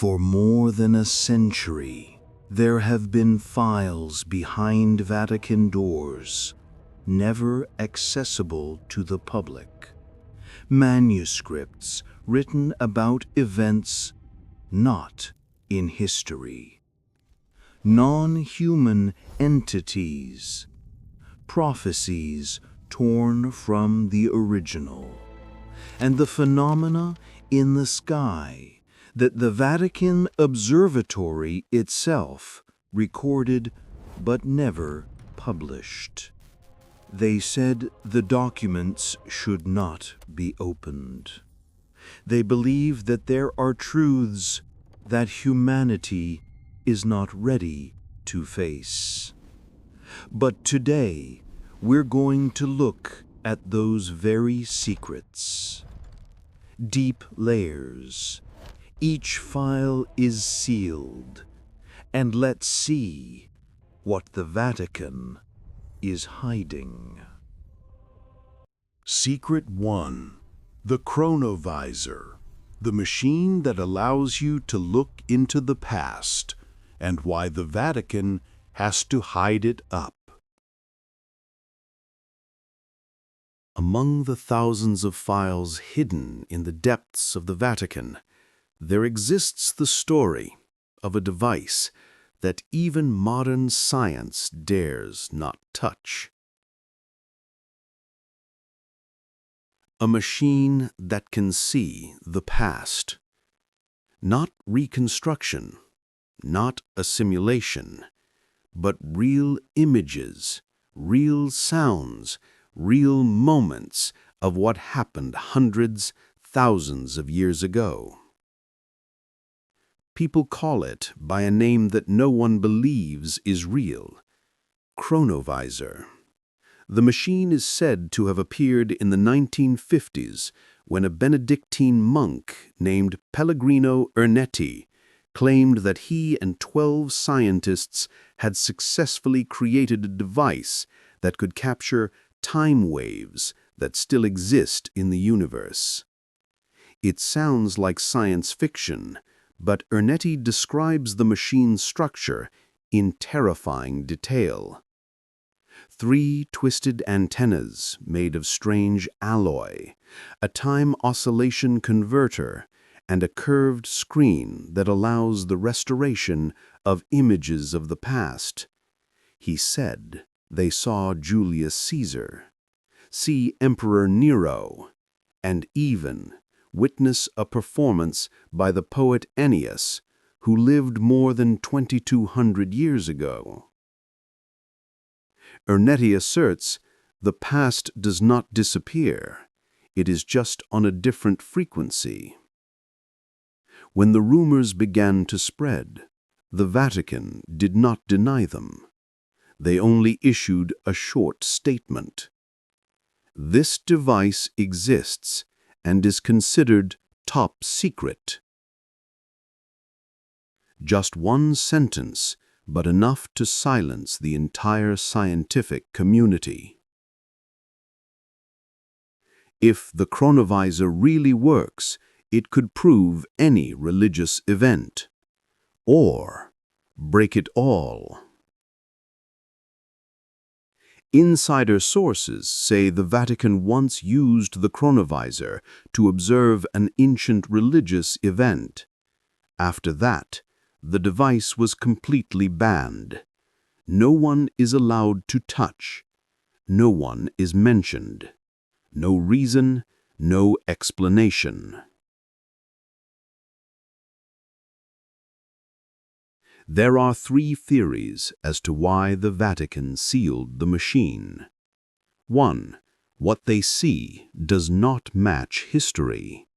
For more than a century, there have been files behind Vatican doors, never accessible to the public. Manuscripts written about events not in history. Non-human entities. Prophecies torn from the original. And the phenomena in the sky that the Vatican Observatory itself recorded but never published. They said the documents should not be opened. They believe that there are truths that humanity is not ready to face. But today, we're going to look at those very secrets. Deep layers. Each file is sealed. And let's see what the Vatican is hiding. Secret 1. The chronovisor. The machine that allows you to look into the past, and why the Vatican has to hide it up. Among the thousands of files hidden in the depths of the Vatican, there exists the story of a device that even modern science dares not touch. A machine that can see the past. Not reconstruction, not a simulation, but real images, real sounds, real moments of what happened hundreds, thousands of years ago. People call it by a name that no one believes is real: chronovisor. The machine is said to have appeared in the 1950s when a Benedictine monk named Pellegrino Ernetti claimed that he and 12 scientists had successfully created a device that could capture time waves that still exist in the universe. It sounds like science fiction, but Ernetti describes the machine's structure in terrifying detail. 3 twisted antennas made of strange alloy, a time oscillation converter, and a curved screen that allows the restoration of images of the past. He said they saw Julius Caesar, see Emperor Nero, and even witness a performance by the poet Ennius, who lived more than 2,200 years ago. Ernetti asserts the past does not disappear, it is just on a different frequency. When the rumors began to spread, the Vatican did not deny them. They only issued a short statement. This device exists and is considered top secret. Just one sentence, but enough to silence the entire scientific community. If the chronovisor really works, it could prove any religious event, or break it all. Insider sources say the Vatican once used the chronovisor to observe an ancient religious event. After that, the device was completely banned. No one is allowed to touch. No one is mentioned. No reason, no explanation. There are 3 theories as to why the Vatican sealed the machine. 1. What they see does not match history.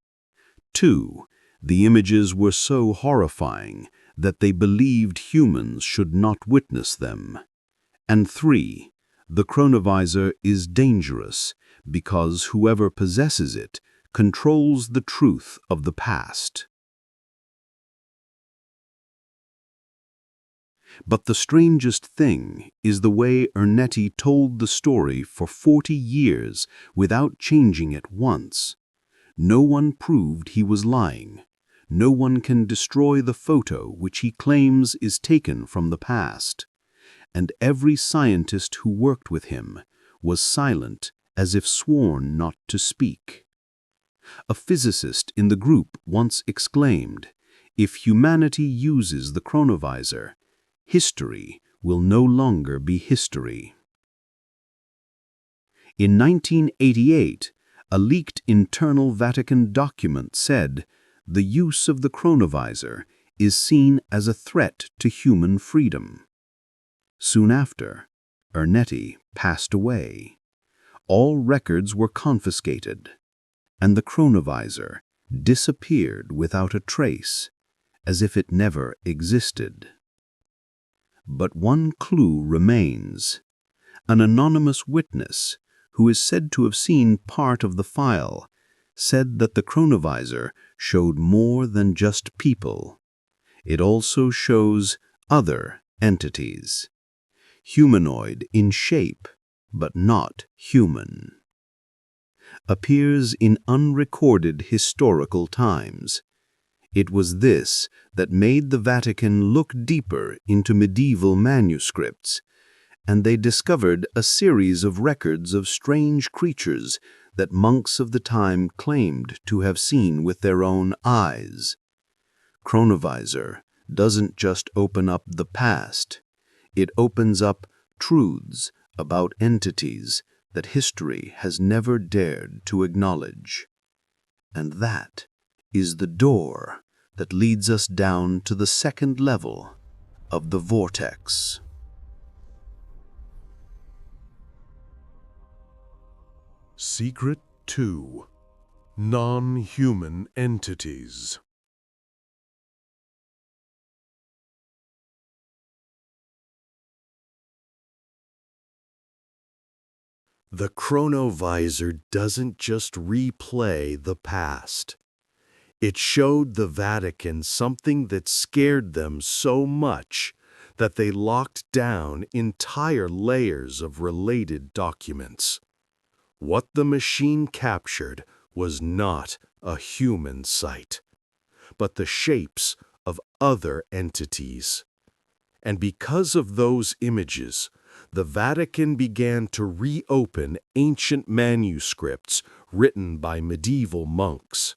2. The images were so horrifying that they believed humans should not witness them. And 3. The chronovisor is dangerous because whoever possesses it controls the truth of the past. But the strangest thing is the way Ernetti told the story for 40 years without changing it once. No one proved he was lying. No one can destroy the photo which he claims is taken from the past. And every scientist who worked with him was silent as if sworn not to speak. A physicist in the group once exclaimed, "If humanity uses the chronovisor, history will no longer be history." In 1988, a leaked internal Vatican document said the use of the chronovisor is seen as a threat to human freedom. Soon after, Ernetti passed away. All records were confiscated, and the chronovisor disappeared without a trace, as if it never existed. But one clue remains. An anonymous witness, who is said to have seen part of the file, said that the chronovisor showed more than just people. It also shows other entities. Humanoid in shape, but not human. Appears in unrecorded historical times. It was this that made the Vatican look deeper into medieval manuscripts, and they discovered a series of records of strange creatures that monks of the time claimed to have seen with their own eyes. Chronovisor doesn't just open up the past. It opens up truths about entities that history has never dared to acknowledge. And that is the door that leads us down to the second level of the vortex. Secret 2: Non-Human Entities. The chronovisor doesn't just replay the past. It showed the Vatican something that scared them so much that they locked down entire layers of related documents. What the machine captured was not a human sight, but the shapes of other entities. And because of those images, the Vatican began to reopen ancient manuscripts written by medieval monks.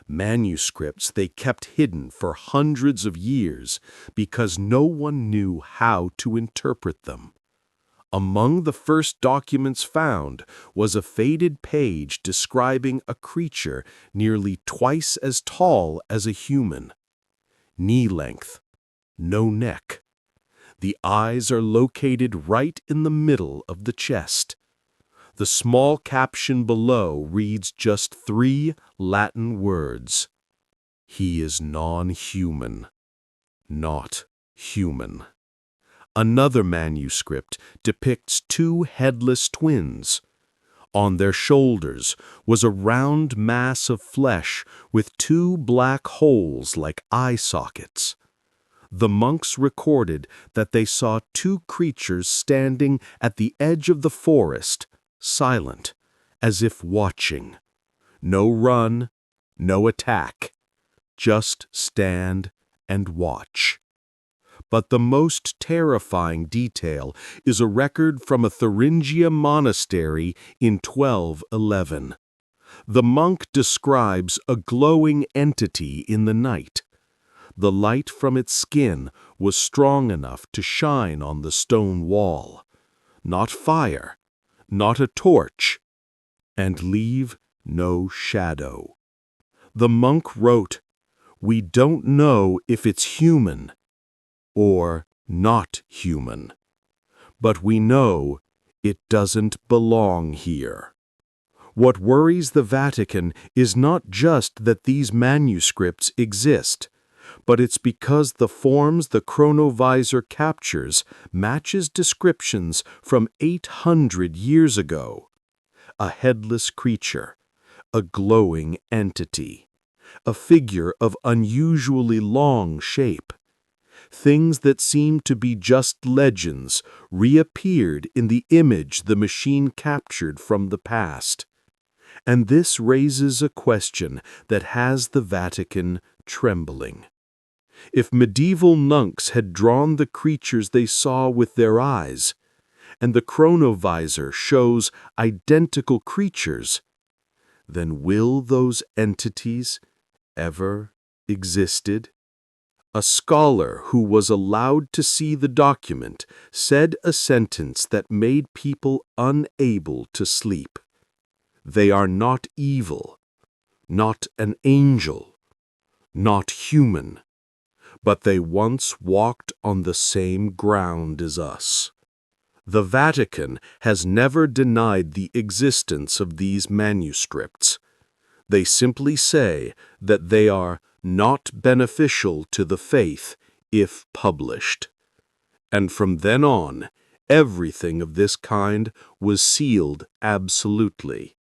Manuscripts they kept hidden for hundreds of years because no one knew how to interpret them. Among the first documents found was a faded page describing a creature nearly twice as tall as a human. Knee length, no neck. The eyes are located right in the middle of the chest. The small caption below reads just 3 Latin words. He is non-human, not human. Another manuscript depicts 2 headless twins. On their shoulders was a round mass of flesh with 2 black holes like eye sockets. The monks recorded that they saw 2 creatures standing at the edge of the forest, silent, as if watching. No run, no attack, just stand and watch. But the most terrifying detail is a record from a Thuringia monastery in 1211. The monk describes a glowing entity in the night. The light from its skin was strong enough to shine on the stone wall. Not fire, not a torch, and leave no shadow. The monk wrote, "We don't know if it's human or not human, but we know it doesn't belong here." What worries the Vatican is not just that these manuscripts exist, but it's because the forms the chronovisor captures matches descriptions from 800 years ago. A headless creature, a glowing entity, a figure of unusually long shape. Things that seemed to be just legends reappeared in the image the machine captured from the past. And this raises a question that has the Vatican trembling. If medieval monks had drawn the creatures they saw with their eyes, and the chronovisor shows identical creatures, then will those entities ever existed? A scholar who was allowed to see the document said a sentence that made people unable to sleep. They are not evil, not an angel, not human, but they once walked on the same ground as us. The Vatican has never denied the existence of these manuscripts. They simply say that they are not beneficial to the faith if published. And from then on, everything of this kind was sealed absolutely.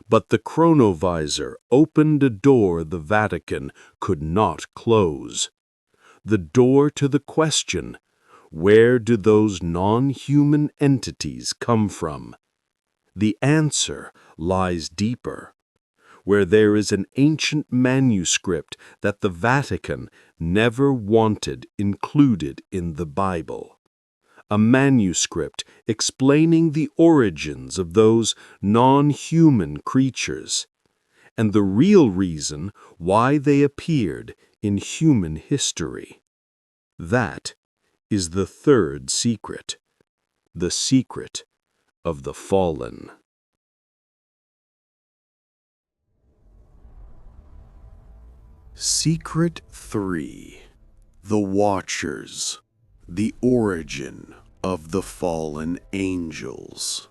But the chronovisor opened a door the Vatican could not close. The door to the question, where do those non-human entities come from? The answer lies deeper, where there is an ancient manuscript that the Vatican never wanted included in the Bible. A manuscript explaining the origins of those non-human creatures, and the real reason why they appeared in human history. That is the third secret, the secret of the fallen. Secret 3. The Watchers. The origin of the fallen angels.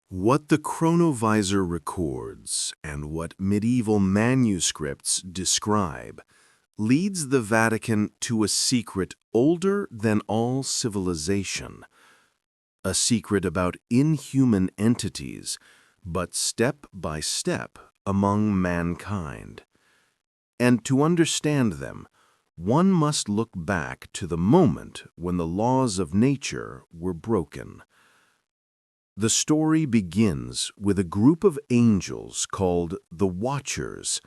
What the chronovisor records and what medieval manuscripts describe leads the Vatican to a secret older than all civilization, a secret about inhuman entities, but step by step among mankind. And to understand them, one must look back to the moment when the laws of nature were broken. The story begins with a group of angels called the Watchers.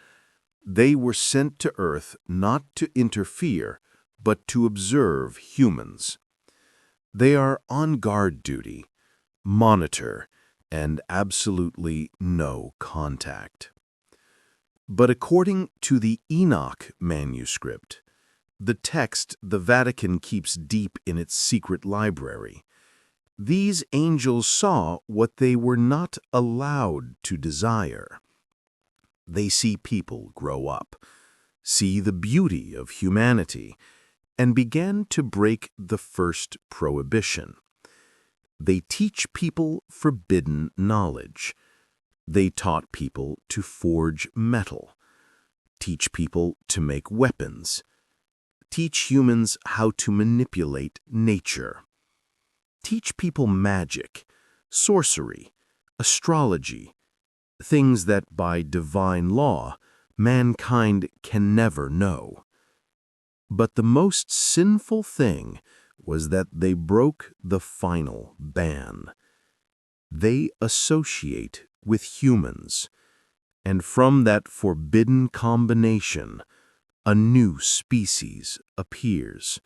They were sent to Earth not to interfere, but to observe humans. They are on guard duty, monitor, and absolutely no contact. But according to the Enoch manuscript, the text the Vatican keeps deep in its secret library, these angels saw what they were not allowed to desire. They see people grow up, see the beauty of humanity, and began to break the first prohibition. They teach people forbidden knowledge. They taught people to forge metal, teach people to make weapons, teach humans how to manipulate nature, teach people magic, sorcery, astrology, things that by divine law mankind can never know. But the most sinful thing was that they broke the final ban. They associate with humans, and from that forbidden combination, a new species appears.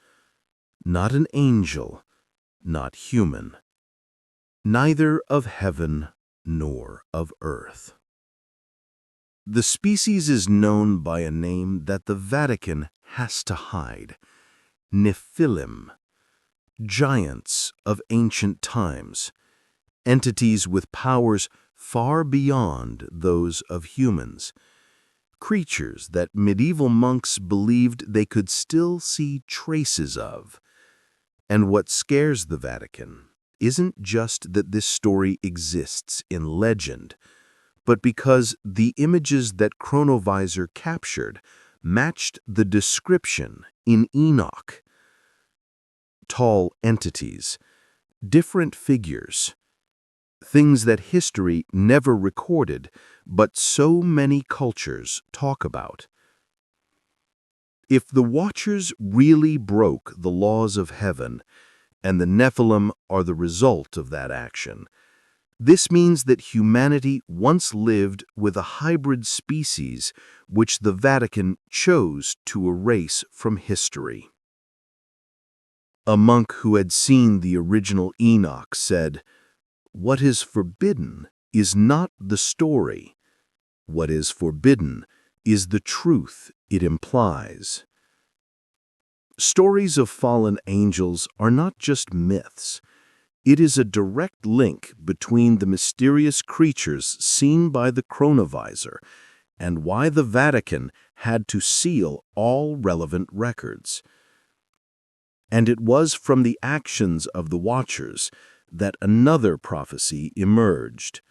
Not an angel, not human, neither of heaven nor of earth. The species is known by a name that the Vatican has to hide: Nephilim, giants of ancient times, entities with powers far beyond those of humans, creatures that medieval monks believed they could still see traces of. And what scares the Vatican isn't just that this story exists in legend, but because the images that chronovisor captured matched the description in Enoch. Tall entities, different figures, things that history never recorded, but so many cultures talk about. If the Watchers really broke the laws of heaven, and the Nephilim are the result of that action, This means that humanity once lived with a hybrid species which the Vatican chose to erase from history. A monk who had seen the original Enoch said, "What is forbidden is not the story. What is forbidden is the truth it implies." Stories of fallen angels are not just myths. It is a direct link between the mysterious creatures seen by the chronovisor and why the Vatican had to seal all relevant records. And it was from the actions of the watchers that another prophecy emerged,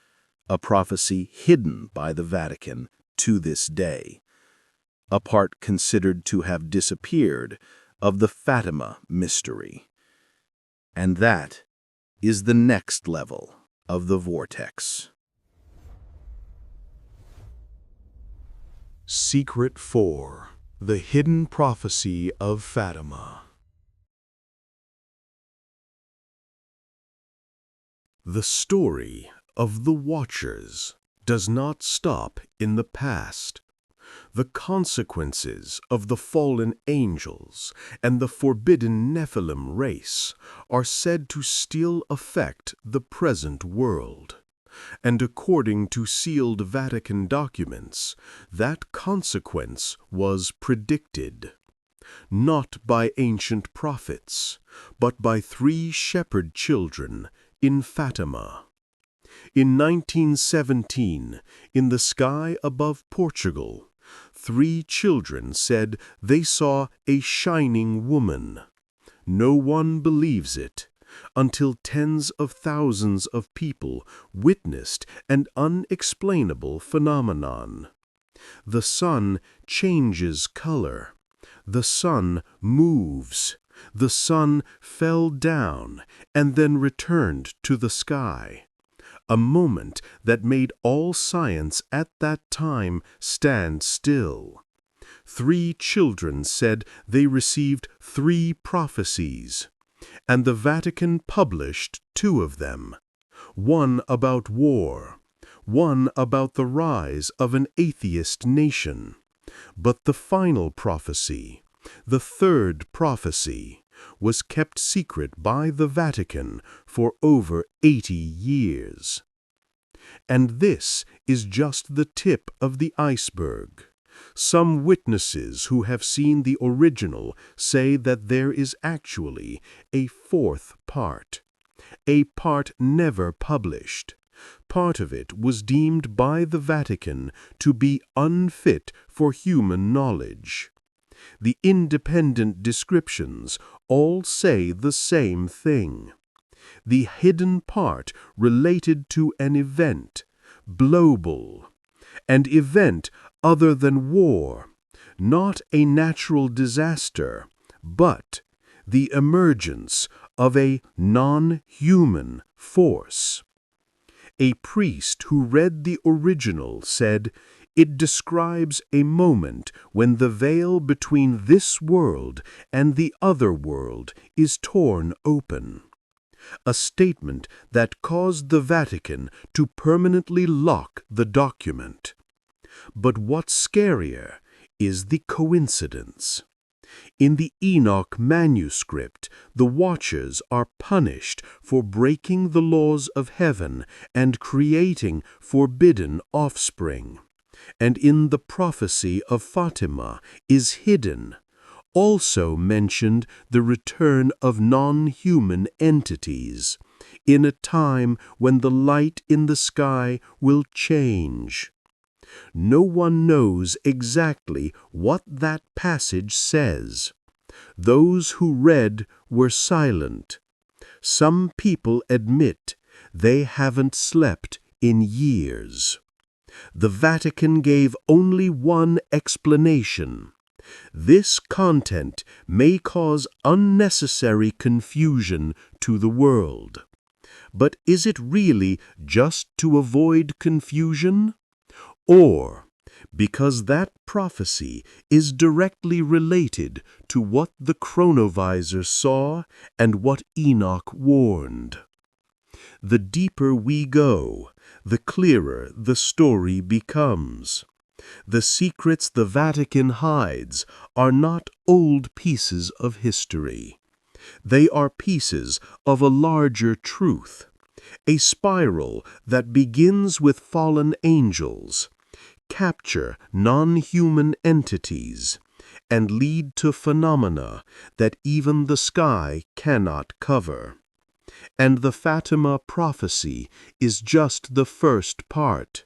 a prophecy hidden by the Vatican to this day, a part considered to have disappeared of the Fatima mystery. And that is the next level of the vortex. Secret 4: The Hidden Prophecy of Fatima. The story of the Watchers does not stop in the past. The consequences of the fallen angels and the forbidden Nephilim race are said to still affect the present world. And according to sealed Vatican documents, that consequence was predicted, not by ancient prophets, but by 3 shepherd children in Fatima. In 1917, in the sky above Portugal, 3 children said they saw a shining woman. No one believes it, until tens of thousands of people witnessed an unexplainable phenomenon. The sun changes color. The sun moves. The sun fell down and then returned to the sky. A moment that made all science at that time stand still. 3 children said they received 3 prophecies, and the Vatican published 2 of them. One about war, one about the rise of an atheist nation. But the final prophecy, the 3rd prophecy, was kept secret by the Vatican for over 80 years. And this is just the tip of the iceberg. Some witnesses who have seen the original say that there is actually a 4th part, a part never published. Part of it was deemed by the Vatican to be unfit for human knowledge. The independent descriptions all say the same thing. The hidden part related to an event, global, an event other than war, not a natural disaster, but the emergence of a non-human force. A priest who read the original said, "It describes a moment when the veil between this world and the other world is torn open." A statement that caused the Vatican to permanently lock the document. But what's scarier is the coincidence. In the Enoch manuscript, the Watchers are punished for breaking the laws of heaven and creating forbidden offspring. And in the prophecy of Fatima is hidden, also mentioned the return of non-human entities, in a time when the light in the sky will change. No one knows exactly what that passage says. Those who read were silent. Some people admit they haven't slept in years. The Vatican gave only one explanation. This content may cause unnecessary confusion to the world. But is it really just to avoid confusion? Or because that prophecy is directly related to what the chronovisor saw and what Enoch warned? The deeper we go, the clearer the story becomes. The secrets the Vatican hides are not old pieces of history. They are pieces of a larger truth, a spiral that begins with fallen angels, capture non-human entities, and lead to phenomena that even the sky cannot cover. And the Fatima prophecy is just the first part.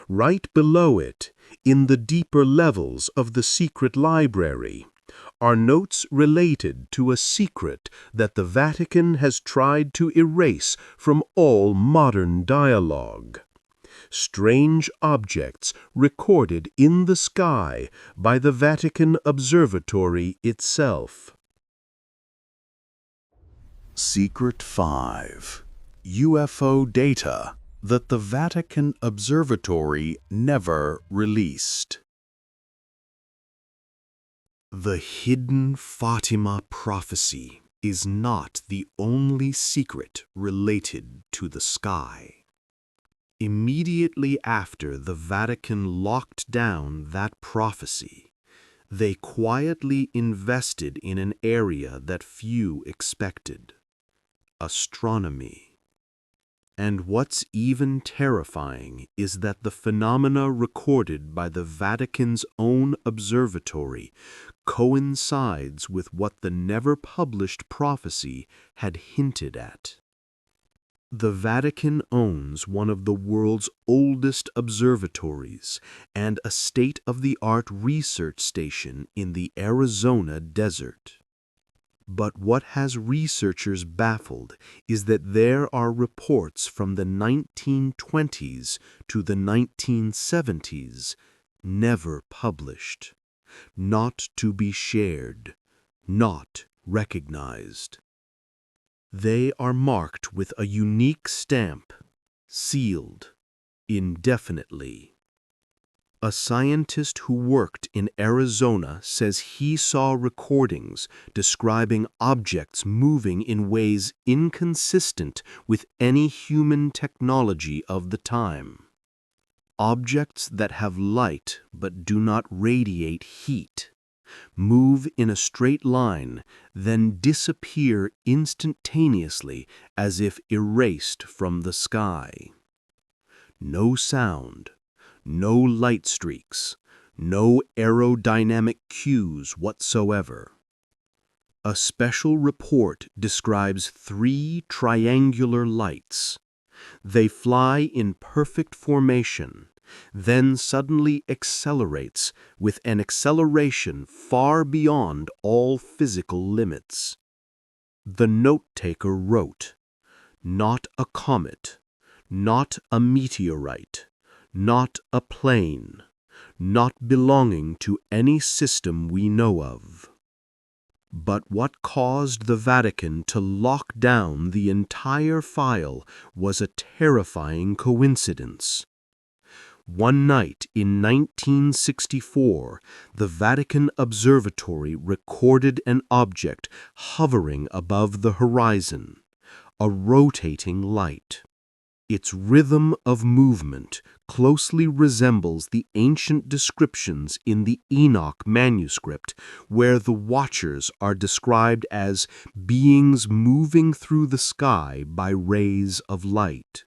Right below it, in the deeper levels of the secret library, are notes related to a secret that the Vatican has tried to erase from all modern dialogue. Strange objects recorded in the sky by the Vatican Observatory itself. Secret 5. UFO data that the Vatican Observatory never released. The hidden Fatima prophecy is not the only secret related to the sky. Immediately after the Vatican locked down that prophecy, they quietly invested in an area that few expected: astronomy. And what's even terrifying is that the phenomena recorded by the Vatican's own observatory coincides with what the never-published prophecy had hinted at. The Vatican owns one of the world's oldest observatories and a state-of-the-art research station in the Arizona desert. But what has researchers baffled is that there are reports from the 1920s to the 1970s never published, not to be shared, not recognized. They are marked with a unique stamp, sealed indefinitely. A scientist who worked in Arizona says he saw recordings describing objects moving in ways inconsistent with any human technology of the time. Objects that have light but do not radiate heat, move in a straight line, then disappear instantaneously as if erased from the sky. No sound, no light streaks, no aerodynamic cues whatsoever. A special report describes 3 triangular lights. They fly in perfect formation, then suddenly accelerates with an acceleration far beyond all physical limits. The note-taker wrote, "Not a comet, not a meteorite, not a plane, not belonging to any system we know of." But what caused the Vatican to lock down the entire file was a terrifying coincidence. One night in 1964, the Vatican Observatory recorded an object hovering above the horizon, a rotating light. Its rhythm of movement closely resembles the ancient descriptions in the Enoch manuscript, where the watchers are described as beings moving through the sky by rays of light.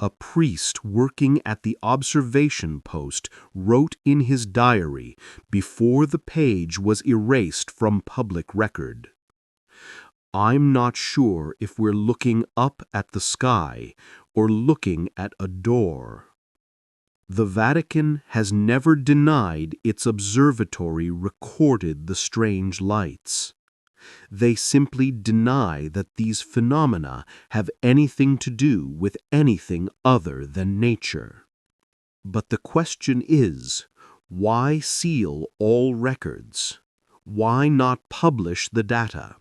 A priest working at the observation post wrote in his diary before the page was erased from public record, "I'm not sure if we're looking up at the sky or looking at a door." The Vatican has never denied its observatory recorded the strange lights. They simply deny that these phenomena have anything to do with anything other than nature. But the question is, why seal all records? Why not publish the data?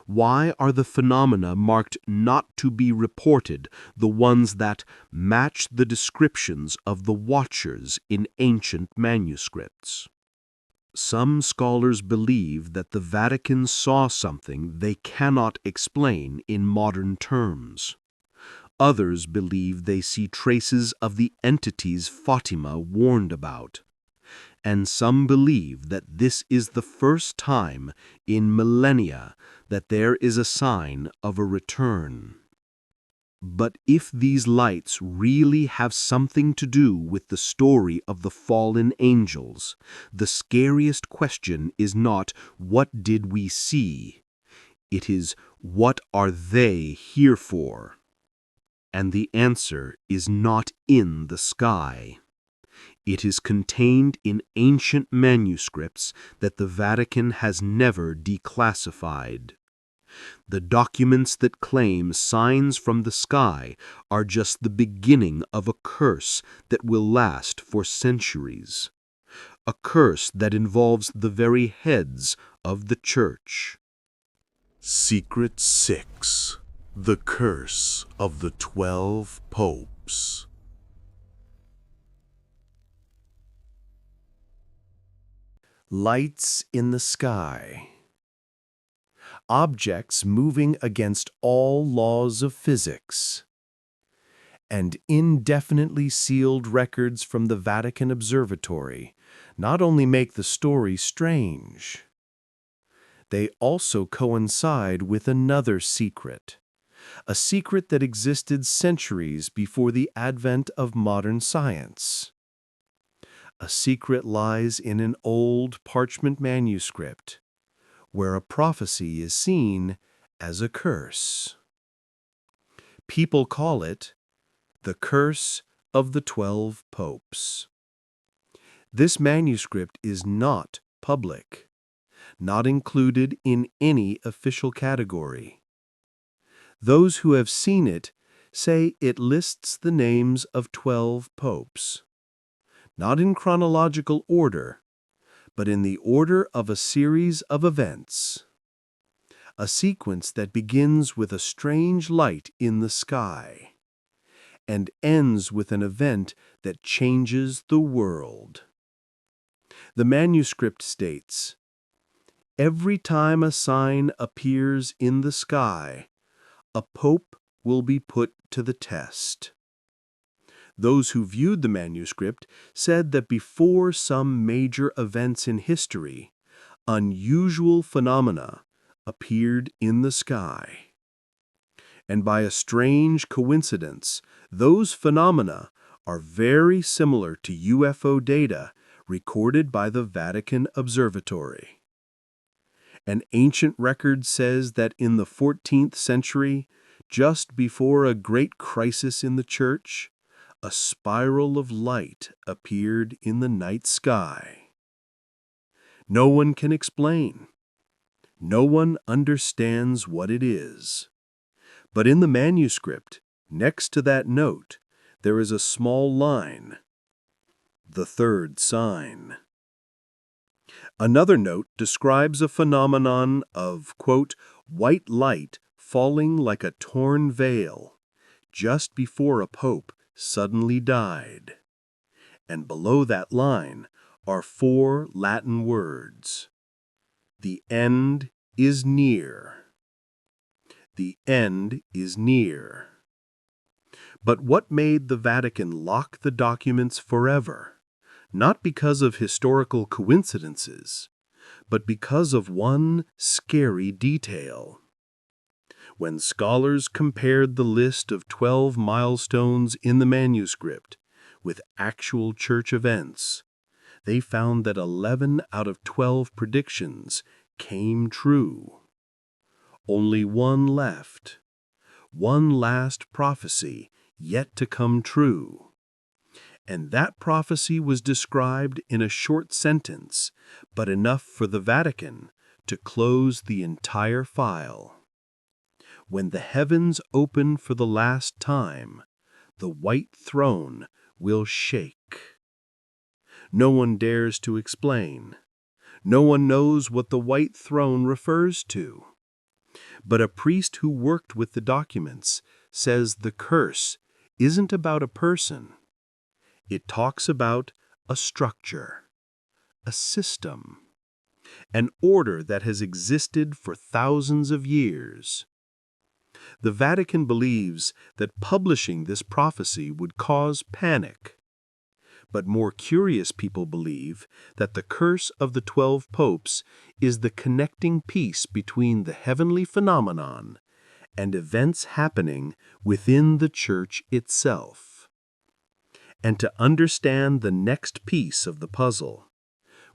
Why are the phenomena marked not to be reported, the ones that match the descriptions of the watchers in ancient manuscripts? Some scholars believe that the Vatican saw something they cannot explain in modern terms. Others believe they see traces of the entities Fatima warned about. And some believe that this is the first time in millennia that there is a sign of a return. But if these lights really have something to do with the story of the fallen angels, the scariest question is not, what did we see? It is, what are they here for? And the answer is not in the sky. It is contained in ancient manuscripts that the Vatican has never declassified. The documents that claim signs from the sky are just the beginning of a curse that will last for centuries. A curse that involves the very heads of the Church. Secret 6. The Curse of the 12 Popes. Lights in the sky. Objects moving against all laws of physics. And indefinitely sealed records from the Vatican Observatory not only make the story strange, they also coincide with another secret. A secret that existed centuries before the advent of modern science. A secret lies in an old parchment manuscript, where a prophecy is seen as a curse. People call it the Curse of the 12 Popes. This manuscript is not public, not included in any official category. Those who have seen it say it lists the names of 12 popes, not in chronological order, but in the order of a series of events. A sequence that begins with a strange light in the sky and ends with an event that changes the world. The manuscript states, "Every time a sign appears in the sky, a pope will be put to the test." Those who viewed the manuscript said that before some major events in history, unusual phenomena appeared in the sky. And by a strange coincidence, those phenomena are very similar to UFO data recorded by the Vatican Observatory. An ancient record says that in the 14th century, just before a great crisis in the Church, a spiral of light appeared in the night sky. No one can explain. No one understands what it is. But in the manuscript, next to that note, there is a small line, "The third sign." Another note describes a phenomenon of, quote, "white light falling like a torn veil," just before a pope suddenly died. And below that line are 4 Latin words. The end is near. The end is near. But what made the Vatican lock the documents forever? Not because of historical coincidences, but because of one scary detail. When scholars compared the list of 12 milestones in the manuscript with actual church events, they found that 11 out of 12 predictions came true. Only one left, one last prophecy yet to come true. And that prophecy was described in a short sentence, but enough for the Vatican to close the entire file. When the heavens open for the last time, the white throne will shake. No one dares to explain. No one knows what the white throne refers to. But a priest who worked with the documents says the curse isn't about a person. It talks about a structure, a system, an order that has existed for thousands of years. The Vatican believes that publishing this prophecy would cause panic. But more curious people believe that the curse of the 12 popes is the connecting piece between the heavenly phenomenon and events happening within the Church itself. And to understand the next piece of the puzzle,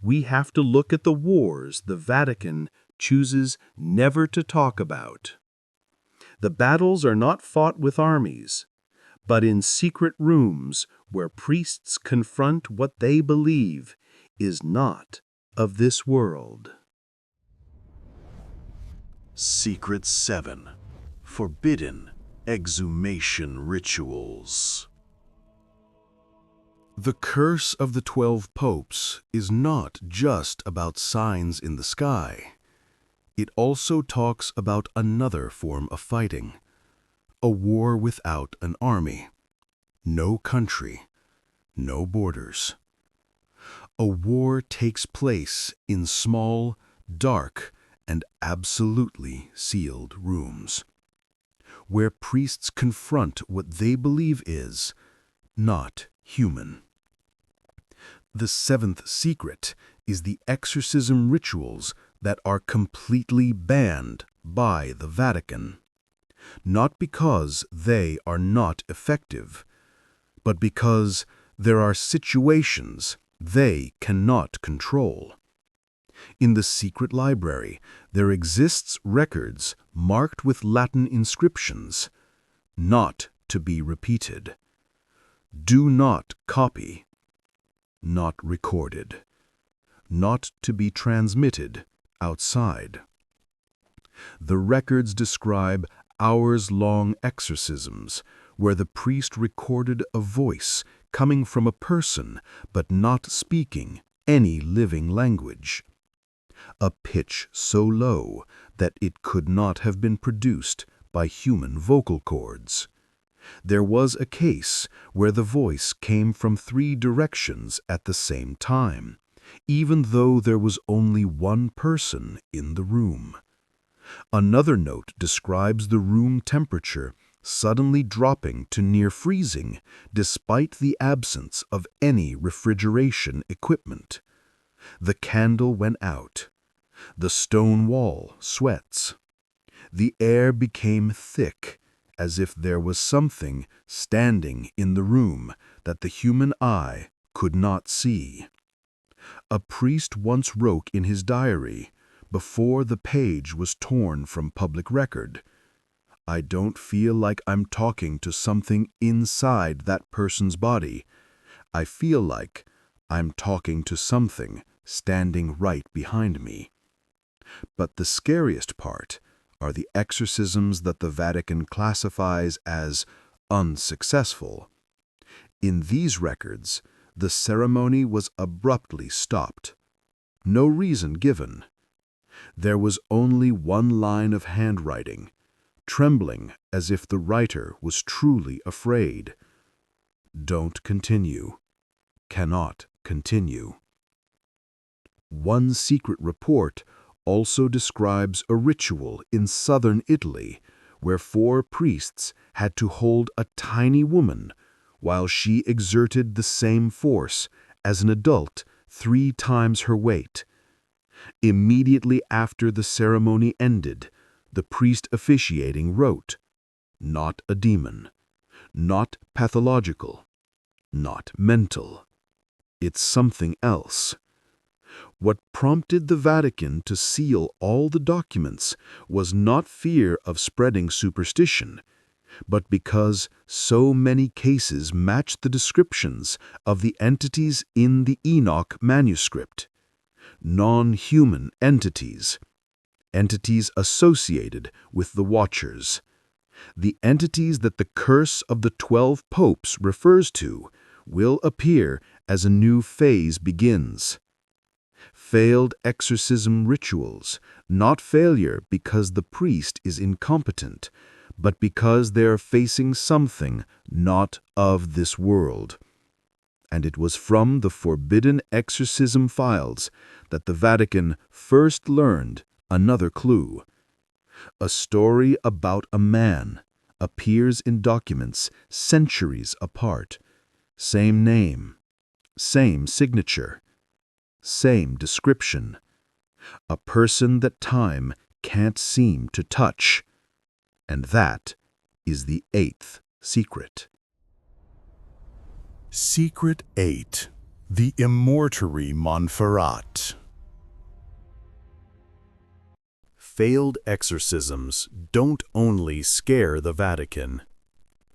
we have to look at the wars the Vatican chooses never to talk about. The battles are not fought with armies, but in secret rooms where priests confront what they believe is not of this world. Secret 7. Forbidden Exhumation Rituals. The curse of the 12 popes is not just about signs in the sky. It also talks about another form of fighting, a war without an army, no country, no borders. A war takes place in small, dark, and absolutely sealed rooms, where priests confront what they believe is not human. The seventh secret is the exorcism rituals that are completely banned by the Vatican, not because they are not effective, but because there are situations they cannot control. In the secret library, there exists records marked with Latin inscriptions, not to be repeated. Do not copy, not recorded, not to be transmitted outside. The records describe hours-long exorcisms where the priest recorded a voice coming from a person but not speaking any living language, a pitch so low that it could not have been produced by human vocal cords. There was a case where the voice came from 3 directions at the same time, even though there was only one person in the room. Another note describes the room temperature suddenly dropping to near freezing despite the absence of any refrigeration equipment. The candle went out. The stone wall sweats. The air became thick, as if there was something standing in the room that the human eye could not see. A priest once wrote in his diary, before the page was torn from public record, "I don't feel like I'm talking to something inside that person's body. I feel like I'm talking to something standing right behind me." But the scariest part are the exorcisms that the Vatican classifies as unsuccessful. In these records, the ceremony was abruptly stopped. No reason given. There was only one line of handwriting, trembling as if the writer was truly afraid. Don't continue. Cannot continue. One secret report also describes a ritual in southern Italy where 4 priests had to hold a tiny woman while she exerted the same force as an adult 3 times her weight. Immediately after the ceremony ended, the priest officiating wrote, "Not a demon, not pathological, not mental. It's something else." What prompted the Vatican to seal all the documents was not fear of spreading superstition, but because so many cases matched the descriptions of the entities in the Enoch manuscript. Non-human entities. Entities associated with the Watchers. The entities that the curse of the 12 popes refers to will appear as a new phase begins. Failed exorcism rituals, not failure because the priest is incompetent, but because they are facing something not of this world. And it was from the forbidden exorcism files that the Vatican first learned another clue. A story about a man appears in documents centuries apart. Same name, same signature, same description. A person that time can't seem to touch. And that is the eighth secret. Secret 8. The Immortary Montferrat. Failed exorcisms don't only scare the Vatican.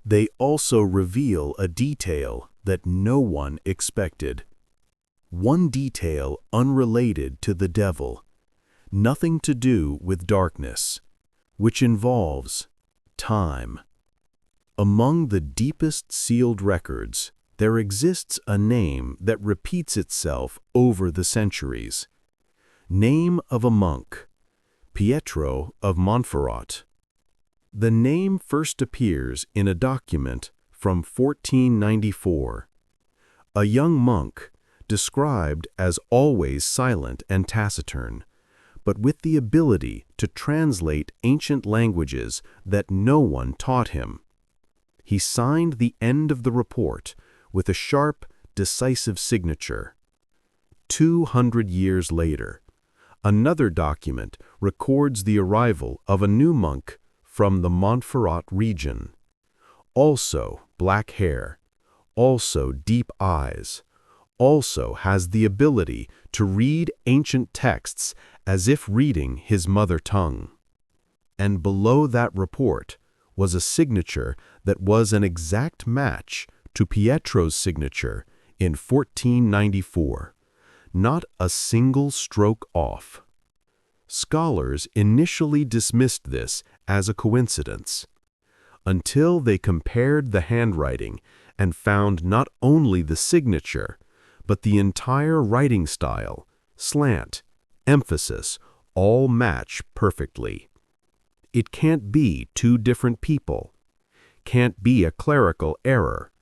They also reveal a detail that no one expected. One detail unrelated to the devil, nothing to do with darkness, which involves time. Among the deepest sealed records, there exists a name that repeats itself over the centuries. Name of a monk, Pietro of Montferrat. The name first appears in a document from 1494. A young monk, described as always silent and taciturn, but with the ability to translate ancient languages that no one taught him. He signed the end of the report with a sharp, decisive signature. 200 years later, another document records the arrival of a new monk from the Montferrat region. Also black hair, also deep eyes, also has the ability to read ancient texts as if reading his mother tongue. And below that report was a signature that was an exact match to Pietro's signature in 1494. Not a single stroke off. Scholars initially dismissed this as a coincidence, until they compared the handwriting and found not only the signature, but the entire writing style, slant, emphasis, all match perfectly. It can't be two different people, can't be a clerical error,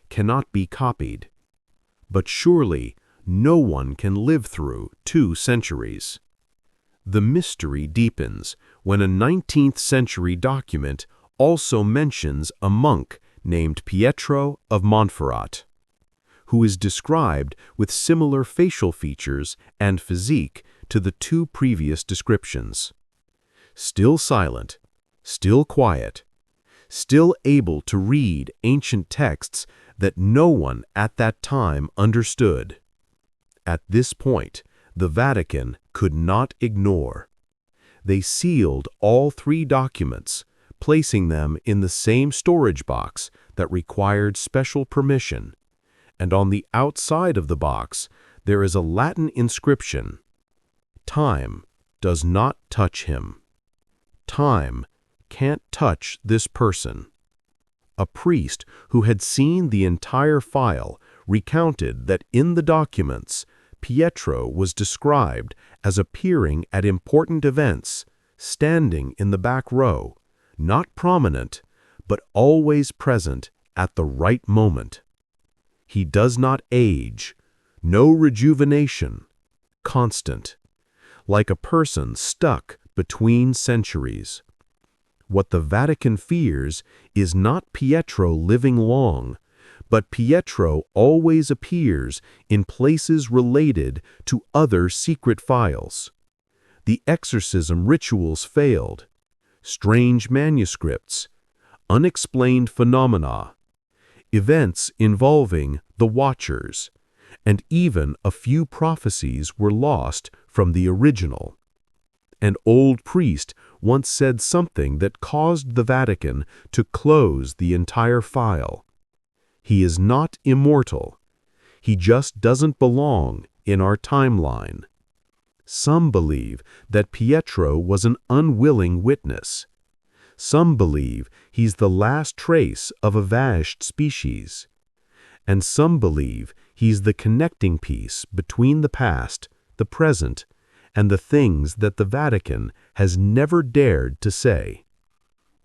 cannot be copied. But surely, no one can live through 2 centuries. The mystery deepens when a 19th century document also mentions a monk named Pietro of Montferrat, who is described with similar facial features and physique to the 2 previous descriptions. Still silent, still quiet, still able to read ancient texts that no one at that time understood. At this point, the Vatican could not ignore. They sealed all 3 documents, placing them in the same storage box that required special permission, and on the outside of the box there is a Latin inscription: "Time does not touch him. Time can't touch this person." A priest who had seen the entire file recounted that in the documents, Pietro was described as appearing at important events, standing in the back row, not prominent, but always present at the right moment. He does not age, no rejuvenation, constant, like a person stuck between centuries. What the Vatican fears is not Pietro living long, but Pietro always appears in places related to other secret files. The exorcism rituals failed, strange manuscripts, unexplained phenomena, events involving the Watchers, and even a few prophecies were lost from the original. An old priest once said something that caused the Vatican to close the entire file. He is not immortal. He just doesn't belong in our timeline. Some believe that Pietro was an unwilling witness. Some believe he's the last trace of a vanished species. And some believe he's the connecting piece between the past, the present, and the things that the Vatican has never dared to say.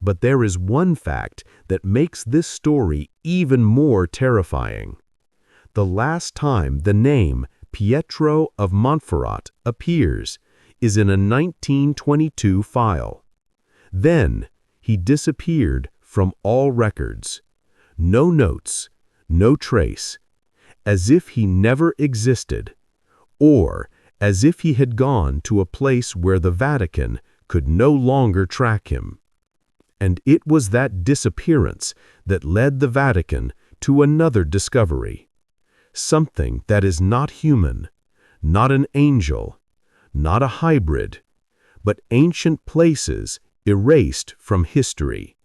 But there is one fact that makes this story even more terrifying. The last time the name Pietro of Montferrat appears is in a 1922 file. Then he disappeared from all records. No notes, no trace, as if he never existed, or as if he had gone to a place where the Vatican could no longer track him. And it was that disappearance that led the Vatican to another discovery. Something that is not human, not an angel, not a hybrid, but ancient places erased from history.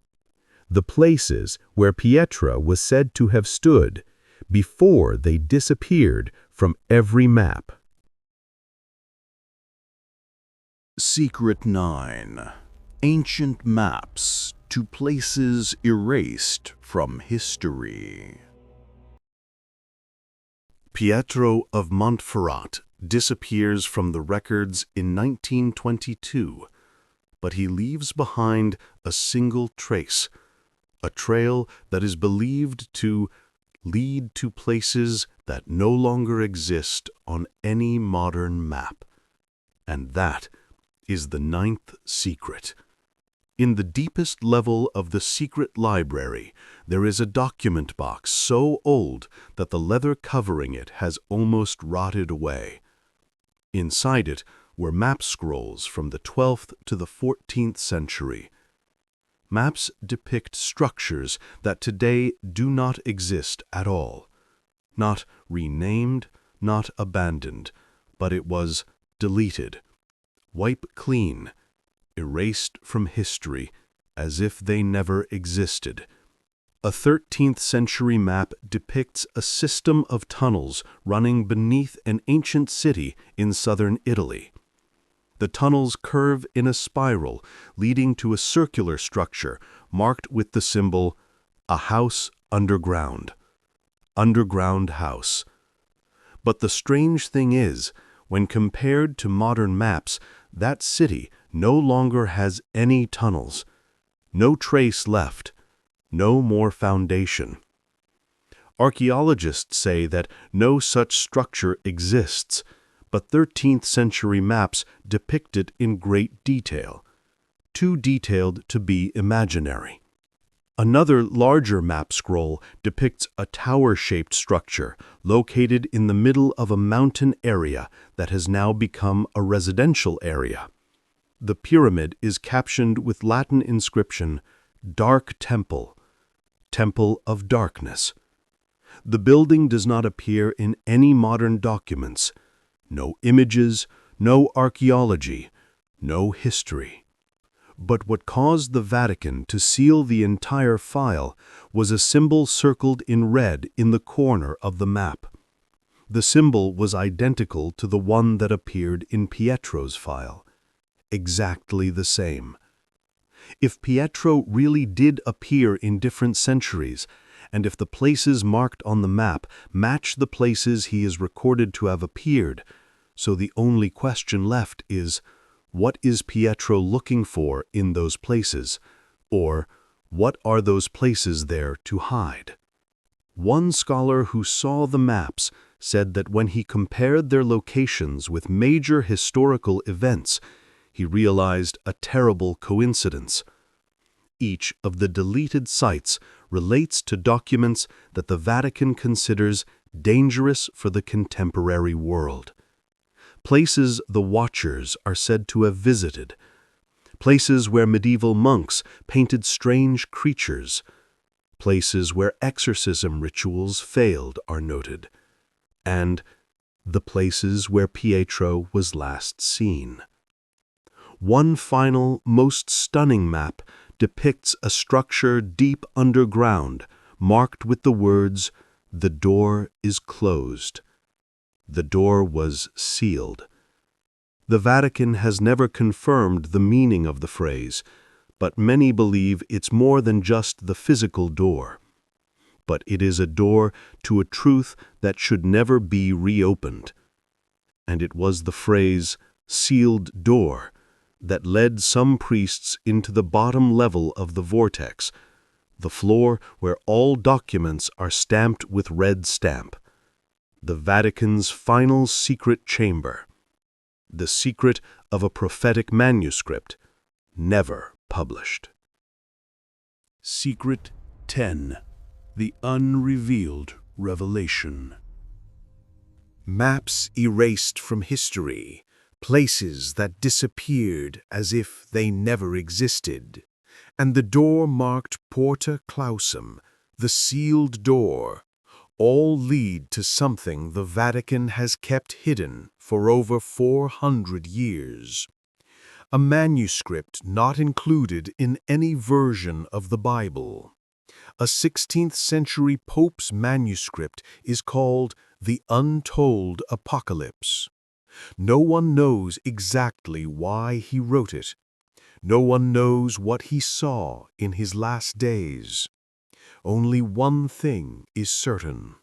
The places where Pietro was said to have stood before they disappeared from every map. Secret 9. Ancient maps to places erased from history. Pietro of Montferrat disappears from the records in 1922, but he leaves behind a single trace, a trail that is believed to lead to places that no longer exist on any modern map. And that is the 9th secret. In the deepest level of the secret library, there is a document box so old that the leather covering it has almost rotted away. Inside it were map scrolls from the 12th to the 14th century. Maps depict structures that today do not exist at all. Not renamed, not abandoned, but it was deleted, wiped clean, erased from history as if they never existed. A 13th century map depicts a system of tunnels running beneath an ancient city in southern Italy. The tunnels curve in a spiral, leading to a circular structure marked with the symbol, "A house underground." Underground house. But the strange thing is, when compared to modern maps, that city no longer has any tunnels. No trace left. No more foundation. Archaeologists say that no such structure exists, but 13th century maps depict it in great detail, too detailed to be imaginary. Another larger map scroll depicts a tower-shaped structure located in the middle of a mountain area that has now become a residential area. The pyramid is captioned with Latin inscription, "Dark Temple," Temple of Darkness. The building does not appear in any modern documents. No images, no archaeology, no history. But what caused the Vatican to seal the entire file was a symbol circled in red in the corner of the map. The symbol was identical to the one that appeared in Pietro's file. Exactly the same. If Pietro really did appear in different centuries, and if the places marked on the map match the places he is recorded to have appeared, so the only question left is, what is Pietro looking for in those places? Or, what are those places there to hide? One scholar who saw the maps said that when he compared their locations with major historical events, he realized a terrible coincidence. Each of the deleted sites relates to documents that the Vatican considers dangerous for the contemporary world. Places the Watchers are said to have visited. Places where medieval monks painted strange creatures. Places where exorcism rituals failed are noted. And the places where Pietro was last seen. One final, most stunning map depicts a structure deep underground, marked with the words, "The door is closed." The door was sealed. The Vatican has never confirmed the meaning of the phrase, but many believe it's more than just the physical door. But it is a door to a truth that should never be reopened. And it was the phrase, "sealed door," that led some priests into the bottom level of the vortex, the floor where all documents are stamped with red stamp. The Vatican's final secret chamber. The secret of a prophetic manuscript, never published. Secret 10. The Unrevealed Revelation. Maps erased from history, places that disappeared as if they never existed, and the door marked Porta Clausum, the sealed door, all lead to something the Vatican has kept hidden for over 400 years. A manuscript not included in any version of the Bible. A 16th century Pope's manuscript is called the Untold Apocalypse. No one knows exactly why he wrote it. No one knows what he saw in his last days. Only one thing is certain.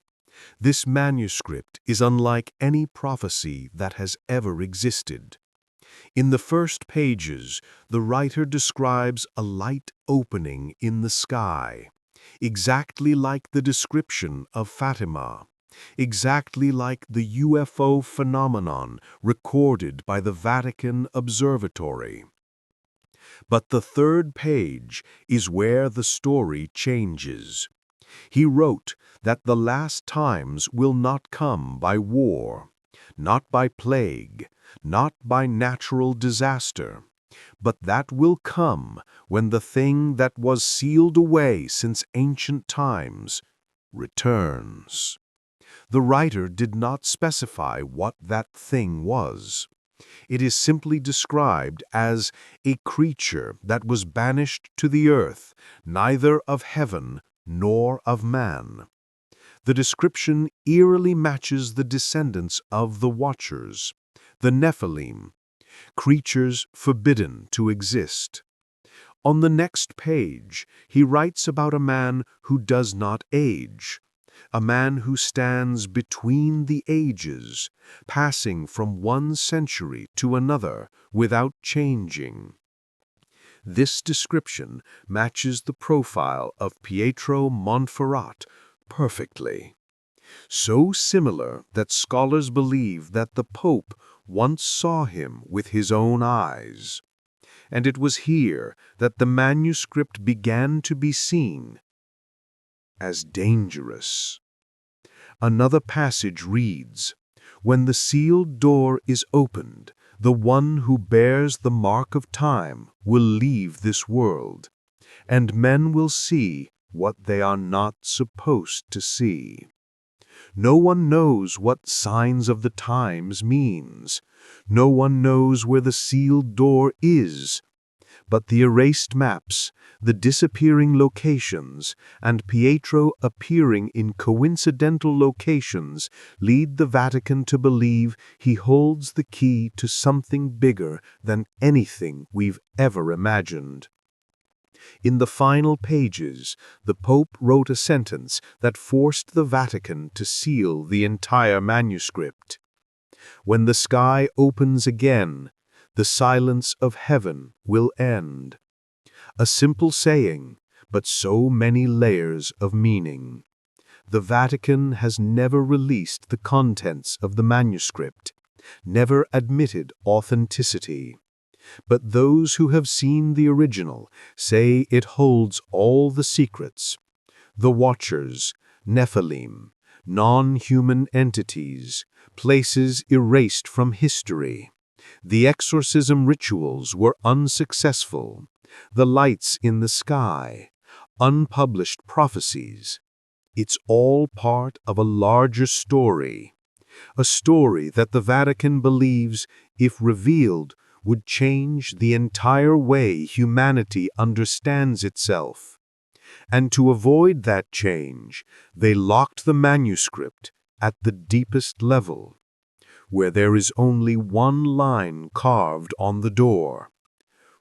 This manuscript is unlike any prophecy that has ever existed. In the first pages, the writer describes a light opening in the sky, exactly like the description of Fatima, exactly like the UFO phenomenon recorded by the Vatican Observatory. But the third page is where the story changes. He wrote that the last times will not come by war, not by plague, not by natural disaster, but that will come when the thing that was sealed away since ancient times returns. The writer did not specify what that thing was. It is simply described as a creature that was banished to the earth, neither of heaven nor of man. The description eerily matches the descendants of the Watchers, the Nephilim, creatures forbidden to exist. On the next page, he writes about a man who does not age, a man who stands between the ages, passing from one century to another without changing. This description matches the profile of Pietro Montferrat perfectly. So similar that scholars believe that the Pope once saw him with his own eyes. And it was here that the manuscript began to be seen as dangerous. Another passage reads, "When the sealed door is opened, the one who bears the mark of time will leave this world, and men will see what they are not supposed to see." No one knows what signs of the times means. No one knows where the sealed door is. But the erased maps, the disappearing locations, and Pietro appearing in coincidental locations lead the Vatican to believe he holds the key to something bigger than anything we've ever imagined. In the final pages, the Pope wrote a sentence that forced the Vatican to seal the entire manuscript. "When the sky opens again, the silence of heaven will end." A simple saying, but so many layers of meaning. The Vatican has never released the contents of the manuscript, never admitted authenticity. But those who have seen the original say it holds all the secrets. The Watchers, Nephilim, non-human entities, places erased from history. The exorcism rituals were unsuccessful. The lights in the sky, unpublished prophecies. It's all part of a larger story. A story that the Vatican believes, if revealed, would change the entire way humanity understands itself. And to avoid that change, they locked the manuscript at the deepest level, where there is only one line carved on the door,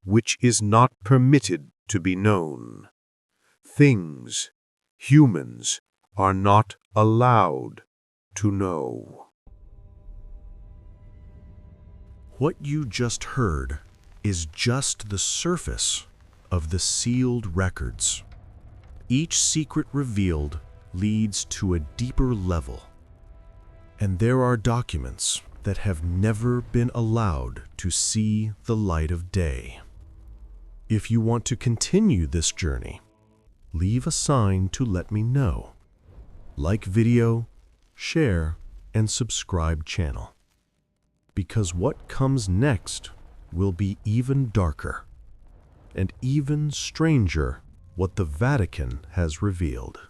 which is not permitted to be known. Things, humans, are not allowed to know. What you just heard is just the surface of the sealed records. Each secret revealed leads to a deeper level. And there are documents that have never been allowed to see the light of day. If you want to continue this journey, leave a sign to let me know. Like video, share, and subscribe channel. Because what comes next will be even darker and even stranger what the Vatican has revealed.